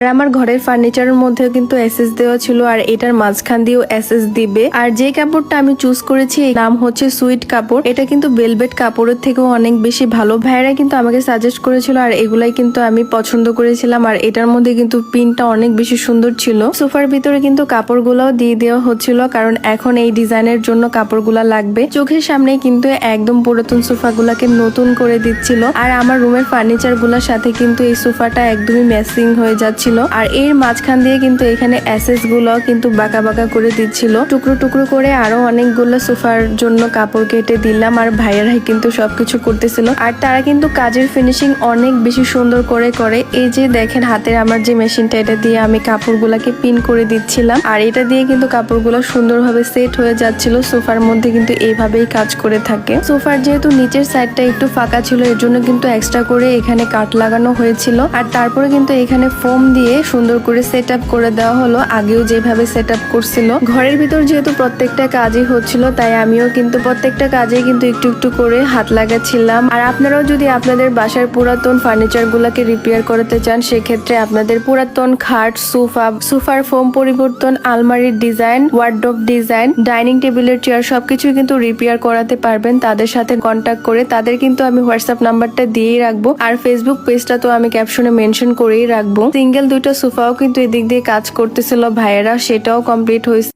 আর আমার ঘরের ফার্নিচারের মধ্যেও কিন্তু এসএস দেওয়া ছিল আর এটার মাঝখান দিয়েও এসএস দিবে। আর যে কাপড়টা আমি চুজ করেছি এর নাম হচ্ছে সুইট কাপড়। এটা কিন্তু ভেলভেট কাপড়ের থেকেও অনেক বেশি ভালো। ভাইরা কিন্তু আমাকে সাজেস্ট করেছিল আর এগুলাই কিন্তু আমি পছন্দ করেছিলাম। আর এটার মধ্যে কিন্তু প্রিন্টটা অনেক বেশি সুন্দর ছিল। সোফার ভিতরে কিন্তু কাপড়গুলোও দিয়ে দেওয়া হচ্ছিল, কারণ এখন এই ডিজাইনের জন্য কাপড়গুলা লাগবে। চোখের সামনে কিন্তু একদম পুরাতন সোফাগুলাকে নতুন করে দিচ্ছিল। আর আমার রুমের ফার্নিচার গুলার সাথে কিন্তু এই সোফাটা একদমই ম্যাচিং হয়ে যাচ্ছিল। আর এর মাঝখান দিয়ে কিন্তু এখানে এসএস গুলো কিন্তু বাঁকা বাঁকা করে দিচ্ছিল। টুকরো টুকরো করে আরো অনেকগুলো সোফার জন্য কাপড় কেটে দিলাম। আর ভাইয়েরাই কিন্তু সবকিছু করতেছিল। আর তারা কিন্তু কাজের ফিনিশিং অনেক বেশি সুন্দর করে করে। এই যে দেখেন হাতের আমার যে মেশিনটা, এটা দিয়ে আমি কাপড়গুলাকে পিন করে দিচ্ছিলাম। আর এটা দিয়ে কিন্তু কাপড়গুলো সুন্দরভাবে সেট হয়ে যাচ্ছিল। সোফার মধ্যে কিন্তু এইভাবেই কাজ করে থাকে। সোফার যেহেতু নিচের সাইডটা একটু ফাঁকা ছিল, এর জন্য কিন্তু এক্সট্রা করে এখানে কাঠ লাগানো হয়েছিল। আর তারপরে কিন্তু এখানে ফোম দিয়ে সুন্দর করে সেট আপ করে দেওয়া হলো, আগেও যেভাবে সেট আপ করছিল। ঘরের ভিতর যেহেতু প্রত্যেকটা কাজই হচ্ছিল, তাই আমিও কিন্তু প্রত্যেকটা কাজে কিন্তু একটু একটু করে হাত লাগাচ্ছিলাম। আর আপনারাও যদি আপনাদের বাসার পুরাতন ফার্নিচার গুলাকে রিপেয়ার করতে চান, সেক্ষেত্রে আপনাদের পুরাতন খাট, সোফার ফোম পরিবর্তন, আলমারির ডিজাইন, ওয়ার্ডরোব ডিজাইন, ডাইনিং টেবিলের চেয়ার সবকিছু কিন্তু রিপেয়ার করাতে পারবেন তাদের সাথে কন্ট্যাক্ট করে। তাদের কিন্তু আমি হোয়াটসঅ্যাপ নাম্বারটা দিয়েই রাখবো। আর ফেসবুক পেজটা তো আমি ক্যাপশনে মেনশন করেই রাখবো। সিঙ্গেল দুইটা সোফাও কিন্তু এদিক দিয়ে কাজ করতেছিল ভাইয়েরা, সেটাও কমপ্লিট হয়েছে।